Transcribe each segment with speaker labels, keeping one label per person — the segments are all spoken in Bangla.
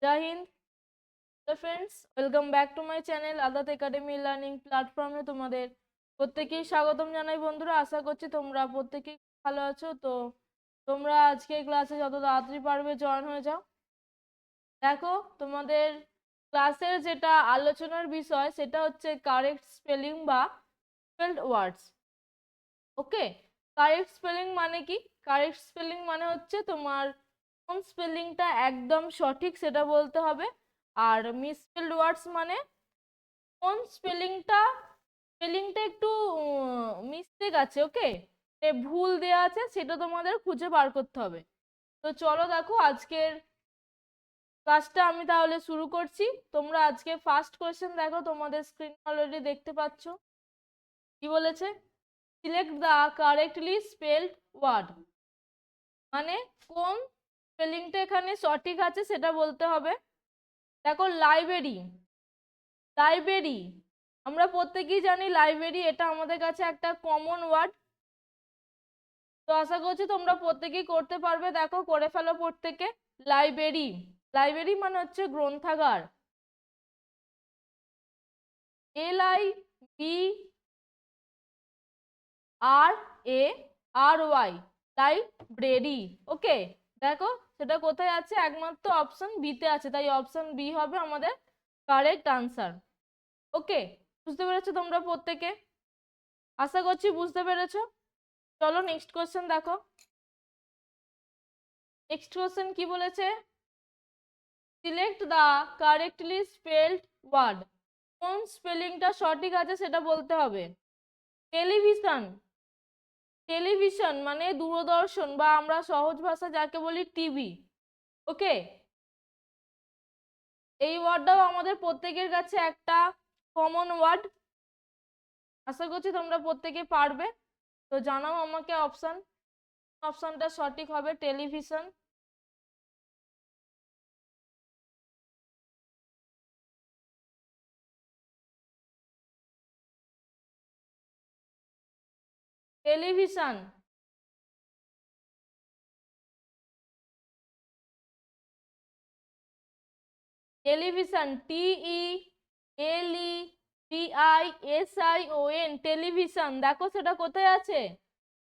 Speaker 1: জয় হিন্দ। Friends, welcome back to my channel Adaat academy learning প্ল্যাটফর্মে তোমাদের প্রত্যেকেই স্বাগতম জানাই। বন্ধুরা, আশা করছি তোমরা প্রত্যেকেই ভালো আছো। তো তোমরা আজকে ক্লাসে যত তাড়াতাড়ি পারবে জয়েন হয়ে যাও। দেখো, তোমাদের ক্লাসের যেটা আলোচনার বিষয় সেটা হচ্ছে কারেক্ট স্পেলিং বা স্পেলড ওয়ার্ডস। ওকে, কারেক্ট স্পেলিং মানে কি? কারেক্ট স্পেলিং মানে হচ্ছে তোমার কোন স্পেলিংটা একদম সঠিক সেটা বলতে হবে। আর মিসস্পেলড ওয়ার্ডস মানে কোন স্পেলিংটা একটু মিস্টেক আছে, ওকে, ভুল দেয়া আছে, সেটা তোমাদের খুঁজে বার করতে হবে। তো চলো দেখো, আজকের ক্লাসটা আমি তাহলে শুরু করছি। তোমরা আজকে ফার্স্ট কোয়েশ্চেন দেখো, তোমাদের স্ক্রিন অলরেডি দেখতে পাচ্ছ। কি বলেছে? Select the correctly spelled word, মানে কোন স্পেলিংটা এখানে সঠিক আছে সেটা বলতে হবে। দেখো, লাইব্রেরি, লাইব্রেরি আমরা প্রত্যেকেই জানি লাইব্রেরি এটা আমাদের কাছে একটা কমন ওয়ার্ড। তো আশা করছি তোমরা প্রত্যেকেই করতে পারবে। দেখো, করে ফেলো প্রত্যেকে। লাইব্রেরি, লাইব্রেরি মানে হচ্ছে গ্রন্থাগার। LIBRARY, library. ওকে, দেখো সেটা কোথায় আছে? একমাত্র অপশন বি তে আছে, তাই অপশন বি হবে আমাদের কারেক্ট আনসার। ওকে, বুঝতে পেরেছো তোমরা প্রত্যেকে? আশা করছি বুঝতে পেরেছো। চলো নেক্সট কোয়েশ্চেন দেখো। নেক্সট কোয়েশ্চেন কি বলেছে? Select the correctly spelled word, কোন স্পেলিংটা সঠিক আছে সেটা বলতে হবে। টেলিভিশন, টেলিভিশন মানে দূরদর্শন, বা আমরা সহজ ভাষা যাকে বলি টিভি। ওকে, এই ওয়ার্ডটাও আমাদের প্রত্যেকের কাছে একটা কমন ওয়ার্ড। আশা করছি তোমরা প্রত্যেকে পারবে। তো জানাও আমাকে অপশন, অপশনটা সঠিক হবে television. Television, television, TELEVISION, television. দেখো সেটা কোথায় আছে?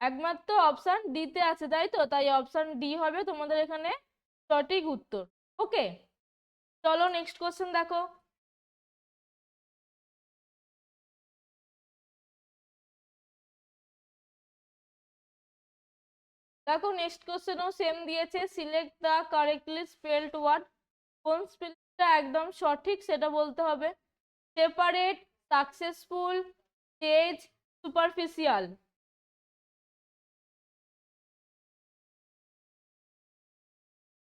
Speaker 1: একমাত্র অপশন ডি তে আছে, তাই তো? তাই অপশন ডি হবে তোমাদের এখানে সঠিক উত্তর। ওকে, চলো নেক্সট কোশ্চেন দেখো। দেখো, নেক্সট কোশ্চেনও সেম দিয়েছে। Select the correctly spelled word, কোন স্পেলিংটা একদম সঠিক সেটা বলতে হবে। Separate, successful, stage, superficial.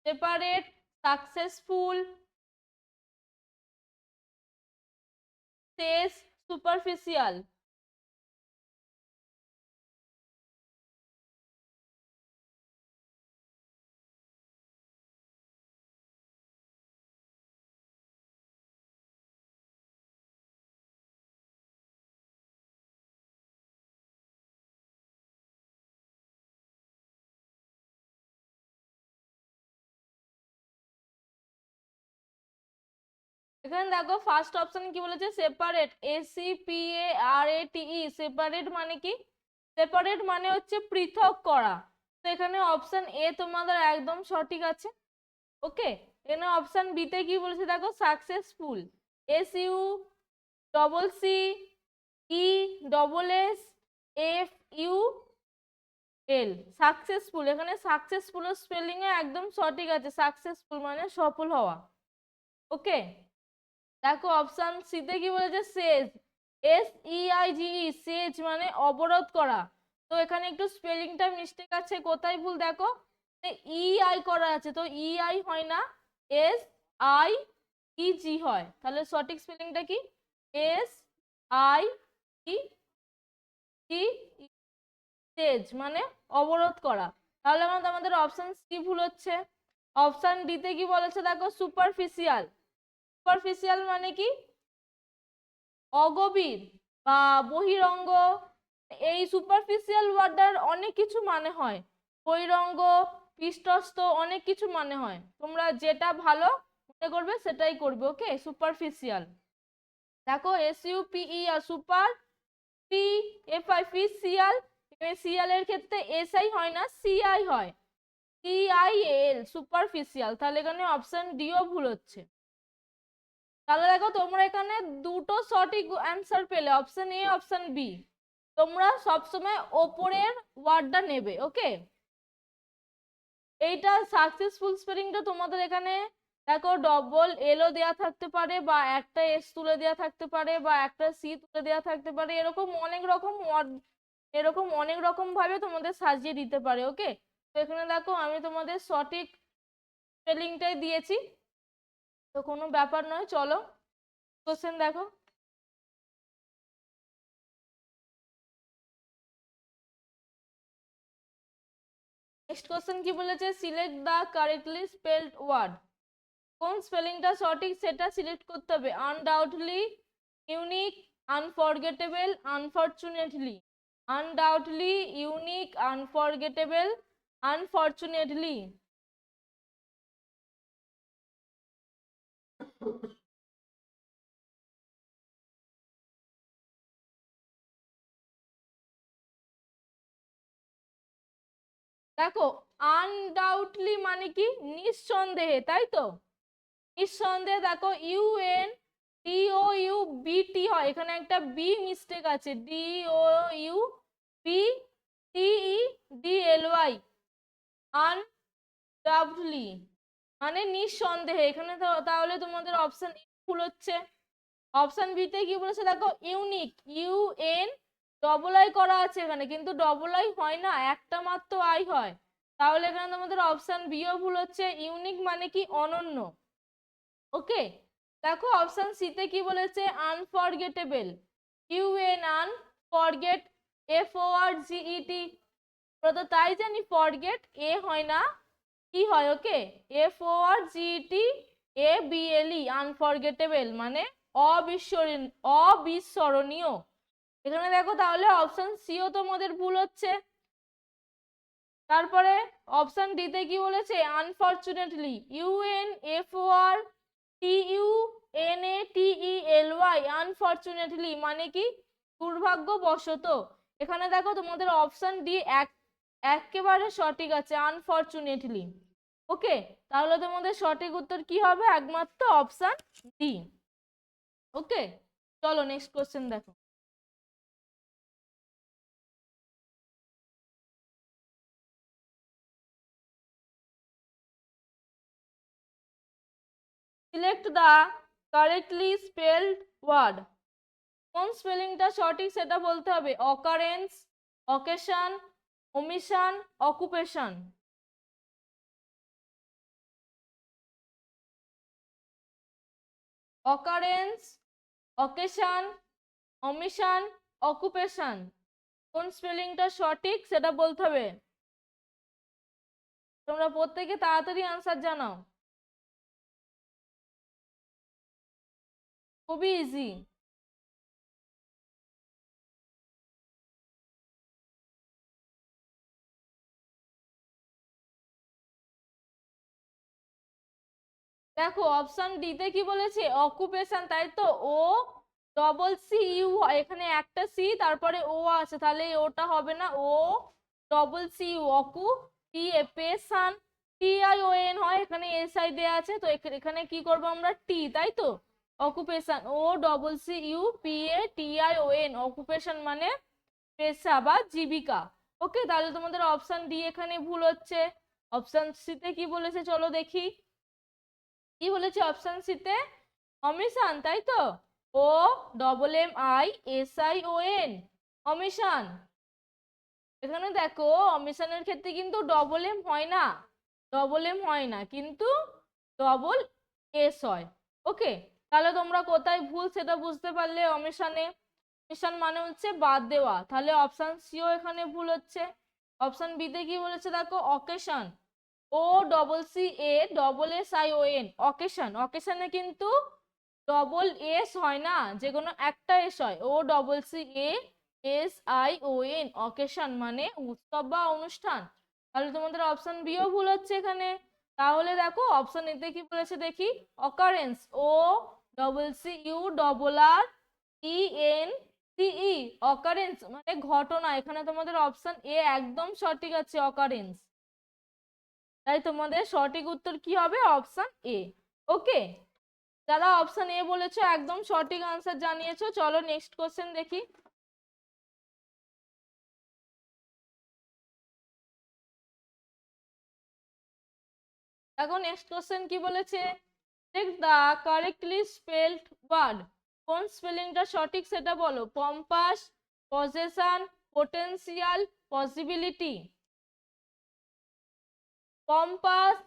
Speaker 1: Separate, successful, stage, superficial. এখানে দেখো ফার্স্ট অপশন কি বলেছে? সেপারেট, SEPARATE, সেপারেট মানে কি? সেপারেট মানে হচ্ছে পৃথক করা। তো এখানে অপশন এ তোমাদের একদম সঠিক আছে। ওকে, এখানে অপশন বি তে কি বলেছে দেখো? Successful, SUCCESSFUL, successful. এখানে সাকসেসফুল স্পেলিং এ একদম সঠিক আছে। সাকসেসফুল মানে সফল হওয়া। ওকে, দেখো অপশন সি তে কি বলেছে? সেজ, SEIGE, সেজ মানে অবরোধ করা। তো এখানে একটু স্পেলিংটা মিস্টেক আছে। কোথায় ভুল দেখো? EI করা আছে, তো EI হয় না, SIEG হয়। তাহলে সঠিক স্পেলিংটা কি? SIEG, সেজ মানে অবরোধ করা। তাহলে আমাদের অপশন সি ভুল হচ্ছে। অপশন ডি তে কি বলেছে দেখো? সুপারফিশিয়াল, সুপারফিশিয়াল মানে কি? অগভীর বা বহিরঙ্গ। এই সুপারফিশিয়াল ওয়ার্ডটার অনেক কিছু মানে হয়। বহিরঙ্গ, পৃষ্ঠস্থ, অনেক কিছু মানে হয়। তোমরা যেটা ভালো মনে করবে সেটাই করবে। ওকে, সুপারফিশিয়াল। দেখো SUPER সুপার, FIFICIAL, সিএল এর ক্ষেত্রে SI হয় না, CI হয়, CIAL সুপারফিশিয়াল। তাহলে এখানে অপশন ডিও ভুল হচ্ছে। তাহলে দেখো তোমরা এখানে দুটো সঠিক অ্যান্সার পেলে, অপশন এ অপশন বি। তোমরা সবসময় ওপরের ওয়ার্ডটা নেবে। ওকে, এইটা সাকসেসফুল স্পেলিংটা তোমাদের এখানে দেখো ডবল এলও দেয়া থাকতে পারে, বা একটা এস তুলে দেয়া থাকতে পারে, বা একটা সি তুলে দেয়া থাকতে পারে, এরকম অনেক রকম ওয়ার্ড, এরকম অনেক রকম ভাবে তোমাদের সাজিয়ে দিতে পারে। ওকে, তো এখানে দেখো আমি তোমাদের সঠিক স্পেলিংটাই দিয়েছি, তো কোনো ব্যাপার নয়। চলো কোশ্চেন দেখো। নেক্সট কোশ্চেন কি বলেছে, select the correctly spelled word. কোন স্পেলিংটা সঠিক সেটা সিলেক্ট করতে হবে। Undoubtedly, unique, unforgettable, unfortunately. Undoubtedly, unique, unforgettable, unfortunately. দেখো আনডাউটলি মানে কি, নিঃসন্দেহে, তাই তো? নিঃসন্দেহে। দেখো UNDOUBT হয়, এখানে একটা বি মিস্টেক আছে, DOUBTEDLY, আনডাউটলি মানে নিঃসন্দেহে। এখানে তো তাহলে তোমাদের অপশন ভুল হচ্ছে। অপশন বি তে কি বলেছে দেখো, ইউনিক, UN করা আছে এখানে, কিন্তু আই হয় না, একটা মাত্র আই হয়। তাহলে এখানে তোমাদের অপশন বিও ভুল হচ্ছে। ইউনিক মানে কি, অনন্য। ওকে, দেখো অপশন সি তে কি বলেছে, আনফরগেটেবল, ফরগেট, FORGET। তো তাই জানি ফরগেট এ হয় না, কি হয়? ওকে, FORGETABLE, আনফরগেটেবল মানে অবিস্মরণীয়। এখানে দেখো তাহলে অপশন সিও তোমাদের ভুল হচ্ছে। তারপরে অপশন ডি তে কি বলেছে, আনফরচুনেটলি, UNFORTUNATELY, আনফরচুনেটলি মানে কি, দুর্ভাগ্যবশত। এখানে দেখো তোমাদের অপশন ডি একেবারে সঠিক আছে, আনফরচুনেটলি। ওকে, তাহলে তোমাদের সঠিক উত্তর কি হবে, একমাত্র অপশন ডি। ওকে, চলো নেক্সট কোশ্চেন দেখো। Select the correctly spelled word. কোন স্পেলিংটা সঠিক সেটা বলতে হবে। Occurrence, occasion, omission, occupation. Occurrence, occasion, omission, occupation. কোন স্পেলিংটা সঠিক সেটা বলতে হবে। তোমরা প্রত্যেকে তাড়াতাড়ি আনসার জানাও, খুবই ইজি। দেখো অপশন ডি তে কি বলেছে, অকুপেশন, তাই তো? OCCU, এখানে একটা সি তারপরে ও আছে, তাহলে ওটা হবে না, OCCU, অকু। পেশান, TION হয়, এখানে SI দেয়া আছে, তো এখানে কি করব আমরা, টি, তাই তো? অকুপেশন, OCCUPATION, অকুপেশন মানে পেশা বা জীবিকা। ওকে, তাহলে তোমাদের অপশন ডি এখানে ভুল হচ্ছে। অপশন সি তে কি বলেছে চলো দেখি। কি বলেছে অপশন সি তে, অমিশন, তাই তো? OMMISION, omission. এখানে দেখো অমিশনের ক্ষেত্রে কিন্তু এম হয় না, এম হয় না, কিন্তু ডবল এস হয়। ওকে, তাহলে তোমরা কোথায় ভুল সেটা বুঝতে পারলে। অমিশনে, অমিশন মানে হচ্ছে বাদ দেওয়া, তাহলে অপশন সিও এখানে ভুল হচ্ছে। অপশন বি তে কি বলেছে দেখো, অকেশন, OCCASSION, অকেশন। অকেশনে কিন্তু ডবল এস হয় না, যে কোনো একটা এস হয়। OCCASION, অকেশন মানে উৎসব বা অনুষ্ঠান। তাহলে তোমাদের অপশন বিও ভুল হচ্ছে এখানে। তাহলে দেখো অপশন এতে কি বলেছে দেখি, occurrence, O double C U double R E N C E, occurrence মানে ঘটনা। এখানে তোমাদের অপশন এ একদম সঠিক আছে, অকারেন্স। তাই তোমাদের সঠিক উত্তর কি হবে, অপশন এ। ওকে, যারা অপশন এ বলেছো একদম সঠিক আনসার জানিয়েছো। চলো নেক্সট কোশ্চেন দেখি। দেখো নেক্সট কোশ্চেন কি বলেছে, take the correctly spelled word. কোন স্পেলিংটা সঠিক সেটা বলো। Pompous, possession, potential, possibility. Pompous,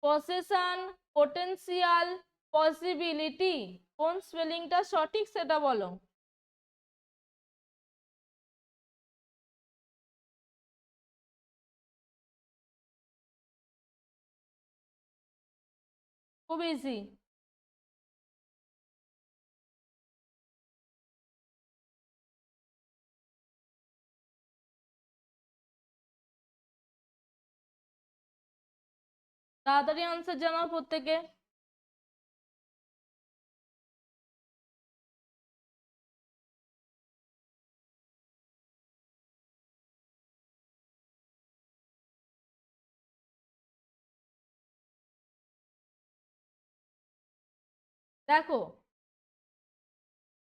Speaker 1: possession, potential, possibility, কোন স্পেলিংটা সঠিক সেটা বলো। খুব ইজি। তাড়াতাড়ি আনসার জানাও প্রত্যেকে। দেখো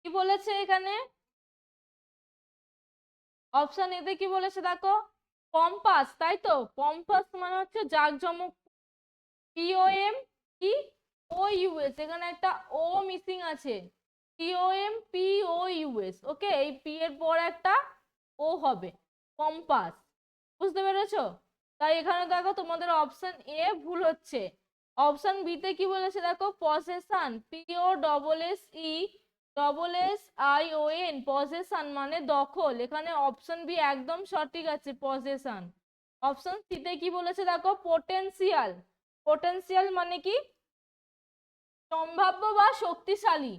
Speaker 1: কি বলেছে এখানে, অপশন এতে কি বলেছে দেখো, পম্পাস, তাই তো। পম্পাস মানে হচ্ছে জাঁকজমক, পিওএম কি ও ইউএস, এখানে একটা ও মিসিং আছে, পিওএম পি ও ইউএস। ওকে, এই পি এর পর একটা ও হবে, কম্পাস। বুঝতে পেরেছো? তাই এখানে দেখো তোমাদের অপশন এ ভুল হচ্ছে। অপশন বি তে কি বলেছে দেখো, possession, P O double S E double S I O N, possession মানে দখল। এখানে অপশন বি একদম সঠিক আছে, পসেশন। অপশন সি তে কি বলেছে দেখো, পোটেনশিয়াল। পোটেনশিয়াল মানে কি, সম্ভাব্য বা শক্তিশালী।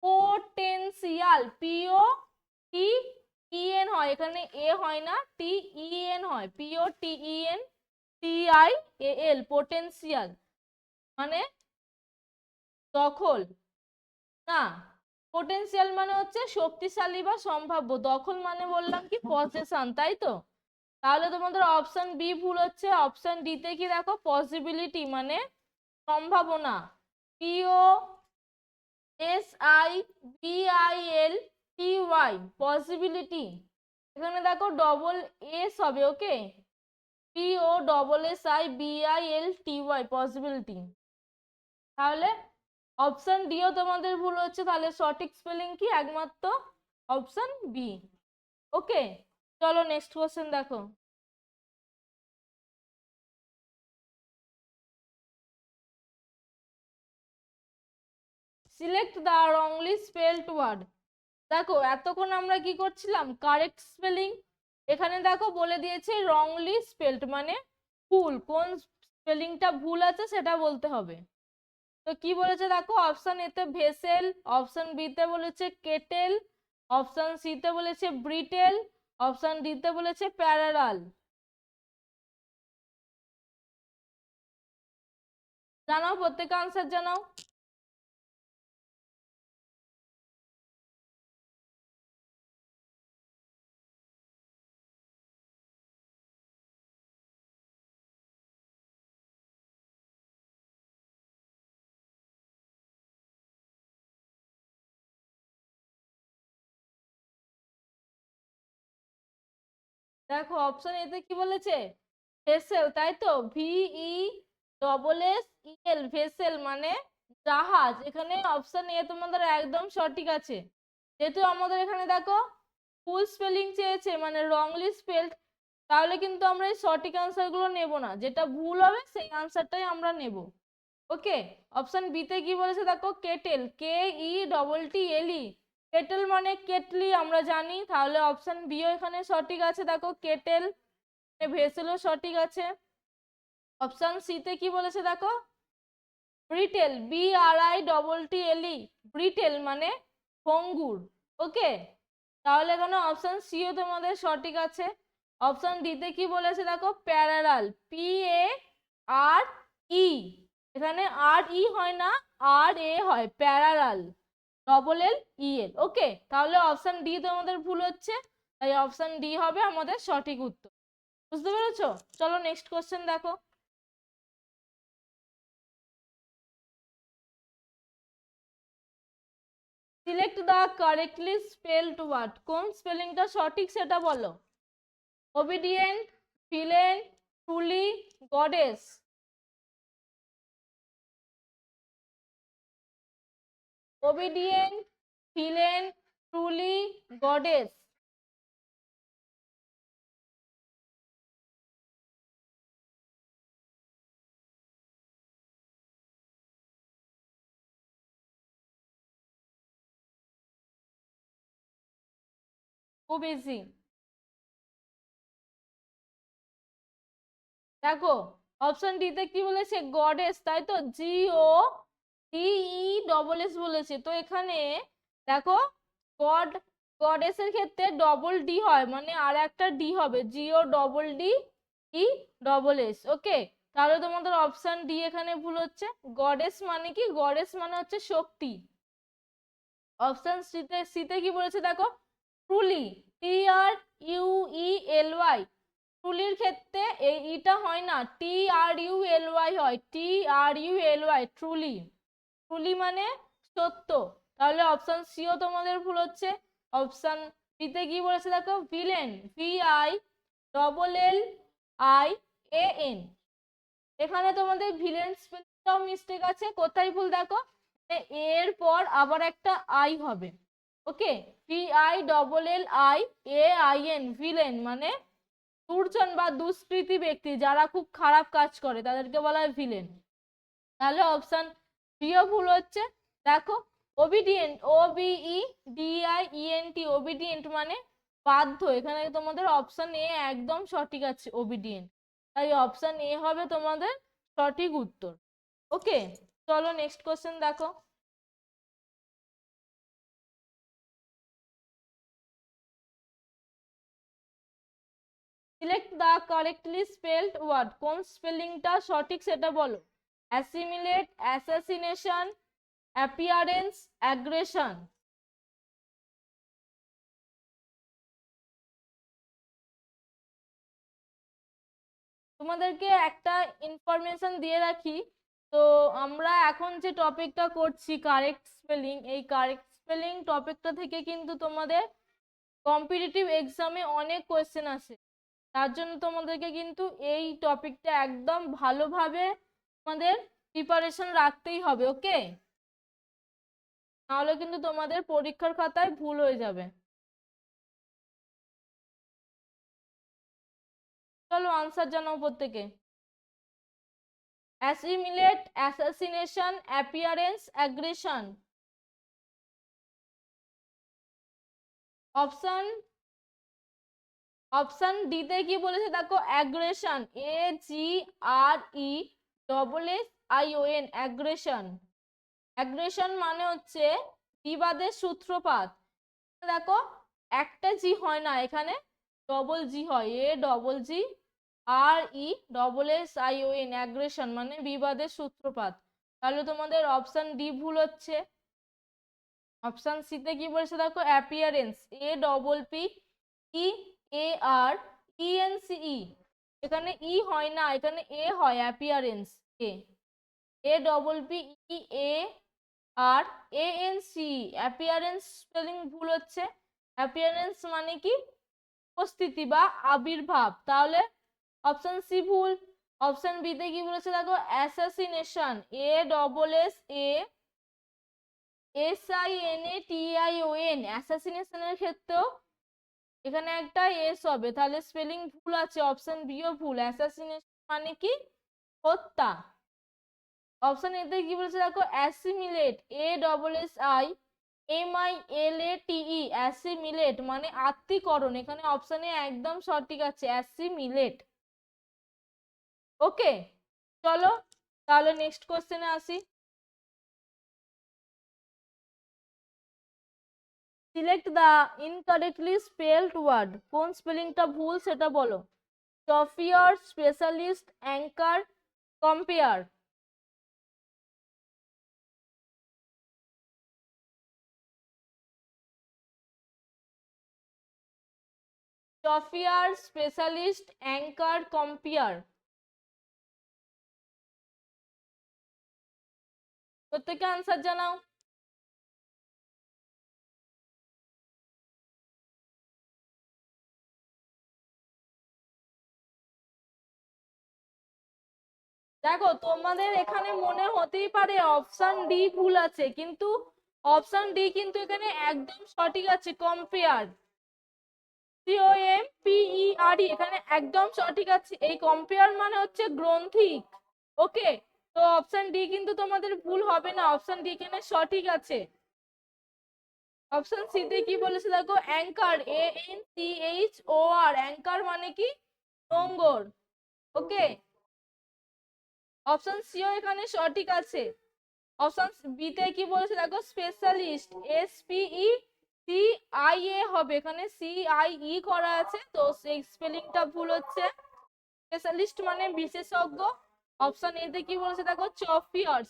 Speaker 1: পোটেনশিয়াল, পিও টি ই এন হয়, এখানে এ হয় না, টি ই এন হয়, P O T E N T I A L, potential মানে দখল না। পোটেনশিয়াল মানে হচ্ছে শক্তিশালী বা সম্ভাব্য, দখল মানে বললাম কি পজেশন, তাই তো। তাহলে তোমাদের অপশন বি ভুল হচ্ছে। অপশন ডি তে কি দেখো, পসিবিলিটি মানে সম্ভাবনা, P O S I B I L T Y, possibility. এখানে দেখো ডবল এস হবে, okay, P O double S I B I L T Y, possibility. তাহলে অপশন ডিও তোমাদের ভুল হচ্ছে। তাহলে সঠিক স্পেলিং কি, একমাত্র অপশন বি। ওকে, চলো নেক্সট কোশ্চেন দেখো। Select the wrongly spelled word. দেখো এতক্ষণ আমরা কি করছিলাম, কারেক্ট স্পেলিং। এখানে দেখো বলে দিয়েছে রংলি স্পেলড মানে ভুল, কোন স্পেলিংটা ভুল আছে সেটা বলতে হবে। তো কি বলেছে দেখো, অপশন এ তে ভেসেল, অপশন বি তে বলেছে কেটেল, অপশন সি তে বলেছে ব্রিটেল, অপশন ডি তে বলেছে প্যারালাল। জানাও প্রত্যেকে, আনসার জানাও। দেখো অপশন এতে কি বলেছে, ভেসেল, তাই তো, V E double S E L, vessel মানে জাহাজ। এখানে অপশন এ তোমাদের একদম সঠিক আছে। যেহেতু আমাদের এখানে দেখো ফুল স্পেলিং চেয়েছে মানে রংলি স্পেলড, তাহলে কিন্তু আমরা এই সঠিক আনসার গুলো নেব না, যেটা ভুল হবে সেই আনসারটাই আমরা নেব। ওকে, অপশন বি তে কি বলেছে দেখো, কেটেল, কে ই ডবল টি এল ই, কেটেল মানে কেটলি আমরা জানি। তাহলে অপশন বিও এখানে সঠিক আছে, দেখো কেটেল। ভেসেলও সঠিক আছে। অপশন সি তে কি বলেছে দেখো, brittle, B R I double T L E, brittle মানে ভঙ্গুর। ওকে, তাহলে এখানে অপশন সিও তোমাদের সঠিক আছে। অপশন ডি তে কি বলেছে দেখো, প্যারালাল, পি এ আর ই এখানে আর ই হয় না, আর এ হয়, প্যারালাল, ডবল এল ই এল। ওকে, তাহলে অপশন ডি তোমাদের ভুল হচ্ছে, তাই অপশন ডি হবে আমাদের সঠিক উত্তর। বুঝতে পেরেছো? চলো নেক্সট কোশ্চেন দেখো। Select the correctly spelled word, কোন স্পেলিংটা সঠিক সেটা বলো। Obedient, villain, truly, goddess. Obedient, villain, truly, goddess. খুব ইজি। দেখো অপশন ডি তে কি বলেছে, গডেস, তাই তো, G O D E double S বলেছে। তো এখানে দেখো গড, গডেস এর ক্ষেত্রে ডবল ডি হয়, মানে আর একটা ডি হবে, G O double D E double S. Okay, তাহলে তোমাদের অপশন ডি এখানে ভুল হচ্ছে। গডেস মানে কি, গডেস মানে হচ্ছে শক্তি। অপশন সিতে কি বলেছে দেখো, truly, T R U E L Y. ট্রুলির ক্ষেত্রে এই ইটা হয় না, টি আর ইউ এল ওয়াই হয়, T R U L Y, truly. Truly মানে সত্য। তাহলে অপশন সিও তোমাদের ভুল হচ্ছে। অপশন বিতে কি বলেছে দেখো, villain, V I double L I A N. এখানে তোমাদের ভিলেন স্পেলিংটাও মিস্টেক আছে। কোথায় ভুল দেখো, এর পর আবার একটা আই হবে। Okay, V I double L I A I N, villain মানে দুর্জন বা দুষ্কৃতী ব্যক্তি, যারা খুব খারাপ কাজ করে তাদেরকে বলা হয় ভিলেন। তাহলে অপশন বিও ভুল হচ্ছে। দেখো obedient, O B E D I E N T, obedient মানে বাধ্য। এখানে তোমাদের অপশন এ একদম সঠিক আছে, ওবিডিয়েন্ট। তাই অপশন এ হবে তোমাদের সঠিক উত্তর। ওকে, চলো নেক্সট কোশ্চেন দেখো। Select the correctly spelled word, কোন স্পেলিংটা সঠিক সেটা বলো। Assimilate, assassination, appearance, aggression. তোমাদেরকে একটা ইনফরমেশন দিয়ে রাখি। তো আমরা এখন যে টপিকটা করছি কারেক্ট স্পেলিং, এই কারেক্ট স্পেলিং টপিকটা থেকে কিন্তু তোমাদের কম্পিটিটিভ এক্সামে অনেক কোয়েশ্চেন আসে। তার জন্য তোমাদেরকে কিন্তু এই টপিকটা একদম ভালোভাবে তোমাদের প্রিপারেশন রাখতেই হবে। ওকে, নাহলে কিন্তু তোমাদের পরীক্ষার খাতায় ভুল হয়ে যাবে। চলো আনসার জানাও প্রত্যেকে। Assimilate, assassination, appearance, aggression. Option option D তে কি বলেছে দেখো, aggression, A G R E double S I O N, aggression. Aggression মানে হচ্ছে বিবাদের সূত্রপাত। দেখো একটা জি হয় না, এখানে ডবল জি হয়, A double G R E double S I O N, aggression মানে বিবাদের সূত্রপাত। তাহলে তোমাদের অপশন ডি ভুল হচ্ছে। অপশন সি তে কি বলেছে দেখো, appearance, A double P E A R E N C E. এখানে ই হয় না, এখানে এ হয়, appearance, A, A double P E A R A N C. Appearance spelling ভুল হচ্ছে। অ্যাপিয়ারেন্স মানে কি, উপস্থিতি বা আবির্ভাব। তাহলে অপশন সি ভুল। অপশন বি তে কি বলেছে দেখো, assassination, A double S A S I N A T I O N, অ্যাসাসিনেশনের ক্ষেত্রেও এখানে একটা এস হবে, তাহলে স্পেলিং ভুল আছে। অপশন বিও ভুল। অ্যাসাসিনেশন মানে কি, হত্যা। অপশন এ তে কি বলেছে দেখো, assimilate, A double S I am I L A T E, assimilate মানে আত্মীকরণ। এখানে অপশন এ একদম সঠিক আছে, অ্যাসিমিলেট। ওকে, চলো তাহলে নেক্সট কোশ্চেনে আসি। Select the incorrectly spelled word, কোন স্পেলিংটা ভুল সেটা বলো। Sapphire, specialist, anchor, compere. ট্রফিয়ার, স্পেশালিস্ট, অ্যাঙ্কার, কম্পিয়ার। প্রত্যেকে আনসার জানাও। দেখো তোমাদের এখানে মনে হতেই পারে অপশন ডি ভুল আছে, কিন্তু অপশন ডি কিন্তু এখানে একদম সঠিক আছে। কম্পেয়ার, COMPER, এখানে একদম সঠিক আছে। এই কম্পেয়ার মানে হচ্ছে গ্রন্থিক। ওকে, তো অপশন ডি কিন্তু তোমাদের ভুল হবে না, অপশন ডি এখানে সঠিক আছে। অপশন সি তে কি বলেছে দেখো, অ্যাঙ্কার, ANCHOR, অ্যাঙ্কার মানে কি নোঙ্গর। ওকে, অপশন সিও এখানে সঠিক আছে। অপশন বি তে কি বলেছে দেখো, স্পেশালিস্ট, SPECIA হবে, এখানে CIE করা আছে, তো সেই স্পেলিংটা ভুল হচ্ছে। স্পেশালিস্ট মানে বিশেষজ্ঞ। অপশন এ তে কি বলেছে দেখো, চফিয়র,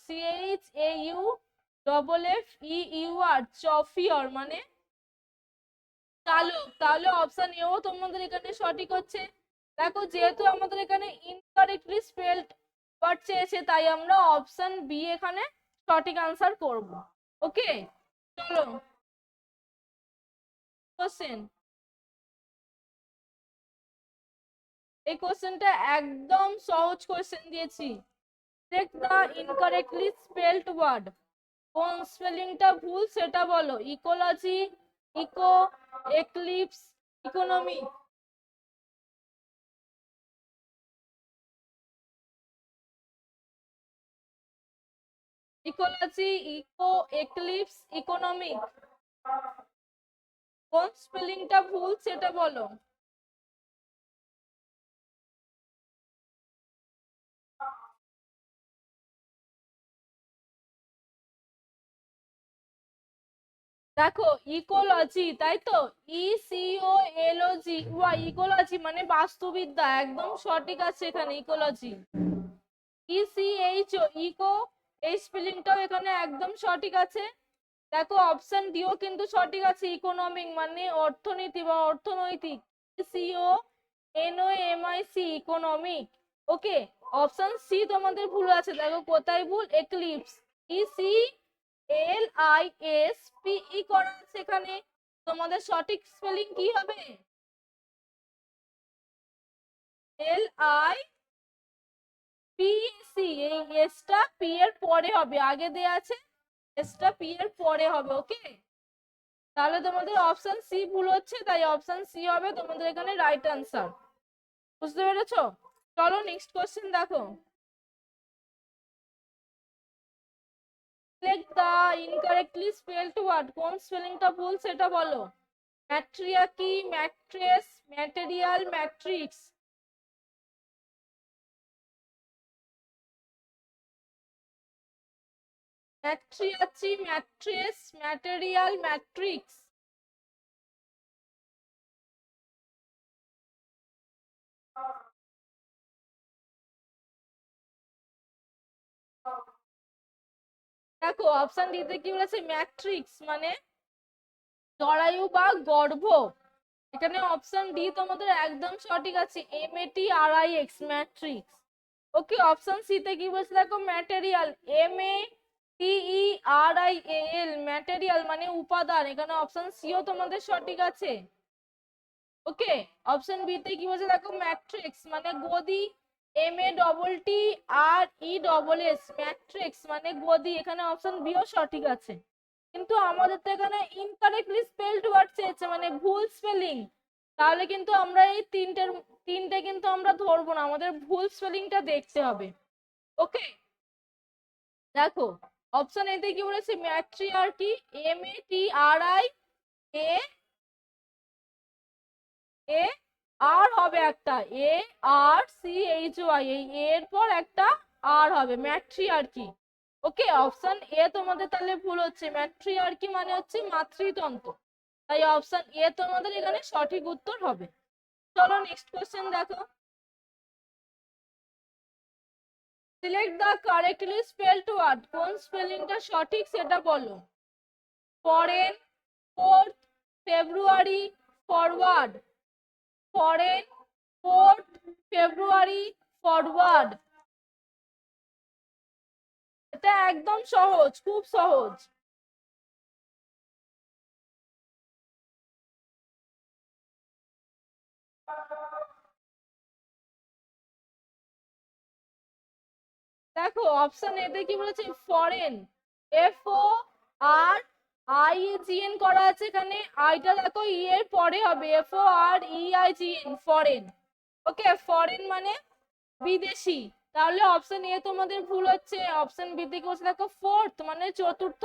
Speaker 1: CHAUFFEUR, চফিয়র মানে চালক। তাহলে অপশন এও তোমাদের এখানে সঠিক হচ্ছে। দেখো যেহেতু আমাদের এখানে ইনকারেক্টলি স্পেলড ওয়ার্ড চেয়েছে, তাই আমরা অপশন বি এখানে সঠিক আনসার করব। ওকে, চলো কোশ্চেন। এই কোশ্চেনটা একদম সহজ কোশ্চেন দিয়েছি। Check the incorrectly spelled word, কোন স্পেলিংটা ভুল সেটা বলো। Ecology, echo, eclipse, economy. Ecology, echo, eclipse, economic, কোন স্পেলিংটা ভুল সেটা বলো। দেখো ইকোলজি, তাই তো, ICOLOGY, ইকোলজি মানে বাস্তুবিদ্যা, একদম সঠিক আছে এখানে ইকোলজি। ECHO, ইকো, এই স্পেলিংটাও এখানে একদম সঠিক আছে। দেখো অপশন ডিও কিন্তু সঠিক আছে, ইকোনমিক মানে অর্থনীতি বা অর্থনৈতিক, CONOMIC, ইকোনমিক। ওকে, অপশন সি তোমাদের ভুল আছে, দেখো কোথায় ভুল, এক্লিপস, ECLISPE করা আছে এখানে। তোমাদের সঠিক স্পেলিং কি হবে, LIPC, এই এসটা পি এর পরে হবে, আগে দেয়া আছে, এসটা পি এর পরে হবে। ওকে, তাহলে তোমাদের অপশন সি ভুল হচ্ছে, তাই অপশন সি হবে তোমাদের এখানে রাইট আনসার। বুঝতে পেরেছো? চলো নেক্সট কোশ্চেন দেখো। Select the incorrectly spelled word, কোন স্পেলিংটা ভুল সেটা বলো। Matriarchy, mattress, material, matrix. Matriarchy, mattress, material, matrix. দেখো অপশন ডিতে কি বলেছে, ম্যাট্রিক্স মানে জরায়ু বা গর্ভ। এখানে অপশন ডি তোমাদের একদম সঠিক আছে, MATRIX, ম্যাট্রিক্স। ওকে, অপশন সি তে কি বলছে দেখো, ম্যাটেরিয়াল, METERIAL, ম্যাটেরিয়াল মানে উপাদান, এখানে অপশন সিও তোমাদের সঠিক আছে। ওকে, অপশন বি তে কি বলছে দেখো, ম্যাট্রিক্স মানে গদি, MATTRESS, ম্যাট্রিক্স মানে গদি, এখানে অপশন বিও সঠিক আছে। কিন্তু আমাদের তো এখানে ইনকারেক্টলি স্পেলড ওয়ার্ড চেয়েছে, মানে ভুল স্পেলিং। তাহলে কিন্তু আমরা এই তিনটে কিন্তু আমরা ধরবো না, আমাদের ভুল স্পেলিংটা দেখতে হবে। ওকে, দেখো অপশন এ তে কি বলেছে, ম্যাট্রিয়ার্কি, MATRI, এ আর হবে একটা, ARCHY, এই এর পর একটা আর হবে, ম্যাট্রিয়ার্কি। ওকে, অপশন এ তোমাদের তাহলে ভুল হচ্ছে, ম্যাট্রিয়ার্কি মানে হচ্ছে মাতৃতন্ত্র, তাই অপশন এ তোমাদের এখানে সঠিক উত্তর হবে। চলো নেক্সট কোশ্চেন দেখো। Select the correctly spelled word, কোন স্পেলিংটা সঠিক সেটা বলো। Foreign, fourth, February, forward. Foreign, fourth, February, forward. এটা একদম সহজ, খুব সহজ। দেখো অপশন এতে কি বলেছে, ফরেন, FORIGN করা আছে এখানে, আইটা দেখো ই এর পরে হবে, FOREIGN, ফরেন। ওকে, ফরেন মানে বিদেশি। তাহলে অপশন এ তোমাদের ভুল হচ্ছে, অপশন বি তে কি বলছে দেখো, ফোর্থ মানে চতুর্থ,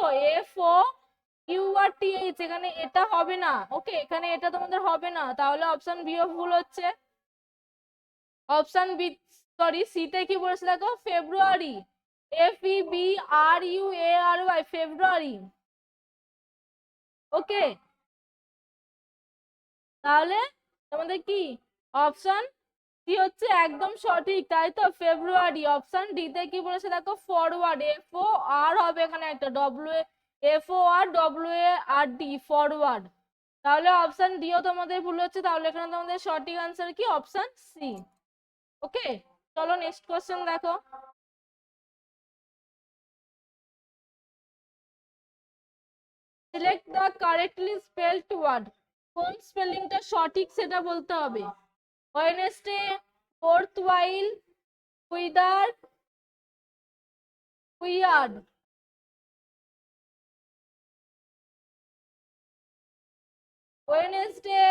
Speaker 1: FOURTH, এখানে এটা হবে না। ওকে, এখানে এটা তোমাদের হবে না, তাহলে অপশন বি ও ভুল হচ্ছে। অপশন বি, সরি, সি তে কি বলেছে দেখো, ফেব্রুয়ারি, FEBRUARY, ফেব্রুয়ারি। ওকে, তাহলে তোমাদের কি অপশন সি হচ্ছে একদম সঠিক, তাই তো, ফেব্রুয়ারি। অপশন ডি তে কি বলেছে দেখো, ফরওয়ার্ড, FOR হবে এখানে একটা, FORWARD, ফরওয়ার্ড। তাহলে অপশন ডি ও তোমাদের ভুল হচ্ছে, তাহলে এখানে তোমাদের সঠিক আনসার কি, অপশন সি। ওকে, চলো নেক্সট কোশ্চেন দেখো। Select the correctly spelled word, কোন স্পেলিংটা সঠিক সেটা বলতে হবে। Wednesday, forth while, wither, weird. Wednesday,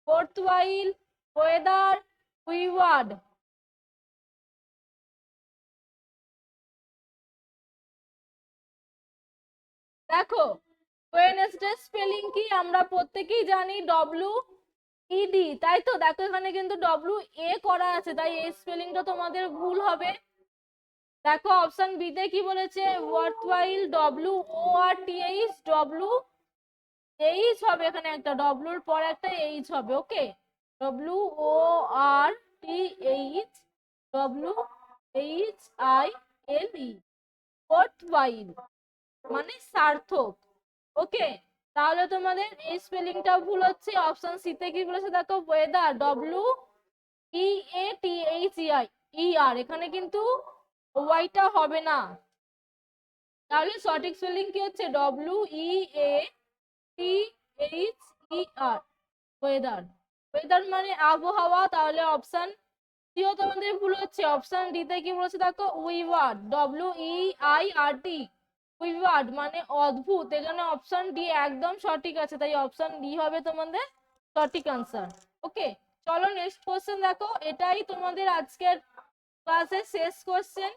Speaker 1: forth while, weather, weird. দেখো ওয়েডনেসডে স্পেলিং কি আমরা প্রত্যেকেই জানি, WED, তাই তো। দেখো এখানে কিন্তু WA করা আছে, তাই এই স্পেলিংটা তোমাদের ভুল হবে। দেখো অপশন বি তে কি বলেছে, ওয়ার্থওয়াইল, WORTH, হবে এখানে একটা, ডব্লুর পর একটা এইচ হবে। ওকে, WORTH, WHILE, ওয়ার্থওয়াইল মানে সার্থক। ওকে, তাহলে তোমাদের এই স্পেলিংটা ভুল হচ্ছে। অপশন সি তে কি বলেছে দেখো, ওয়েদার, WEATHER, এখানে কিন্তু ওয়াইটা হবে না। তাহলে সঠিক স্পেলিং কি হচ্ছে, WEATHER, ওয়েদার। ওয়েদার মানে আবহাওয়া, তাহলে অপশন সি ও তোমাদের ভুল হচ্ছে। অপশন ডি তে কি বলেছে দেখো, উইওয়ার্ড, WEIRD, উইওয়ার্ড মানে অদ্ভুত। এখানে অপশন ডি একদম সঠিক আছে, তাই অপশন ডি হবে তোমাদের সঠিক আনসার। ওকে, চলো নেক্সট কোশ্চেন দেখো। এটাই তোমাদের আজকের ক্লাসের শেষ কোশ্চেন।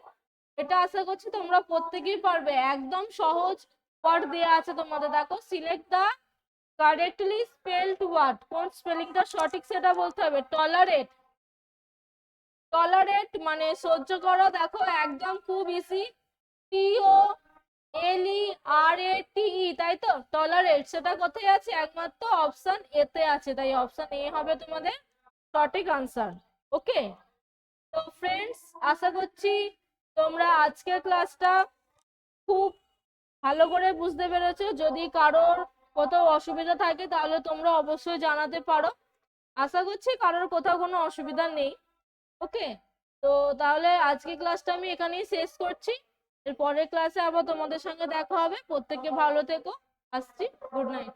Speaker 1: এটা আশা করছি তোমরা প্রত্যেকেই পারবে, একদম সহজ ওয়ার্ড দেয়া আছে তোমাদের। দেখো, select the correctly spelled word, কোন স্পেলিংটা সঠিক সেটা বলতে হবে। টলারেট, টলারেট মানে সহ্য করো। দেখো একদম খুব ইজি, TOLERATE, তাই তো, টলারেট। সেটা কোথায় আছে, একমাত্র অপশন এ তে আছে, তাই অপশন এ হবে তোমাদের সঠিক আনসার। ওকে, তো ফ্রেন্ডস, আশা করছি তোমরা আজকের ক্লাসটা খুব ভালো করে বুঝতে পেরেছো। যদি কারোর কোথাও অসুবিধা থাকে তাহলে তোমরা অবশ্যই জানাতে পারো। আশা করছি কারোর কোথাও কোনো অসুবিধা নেই। ওকে, তো তাহলে আজকে ক্লাসটা আমি এখানেই শেষ করছি। এর পরের ক্লাসে আবার তোমাদের সঙ্গে দেখা হবে। প্রত্যেকে ভালো থেকো, আসছি, গুড নাইট।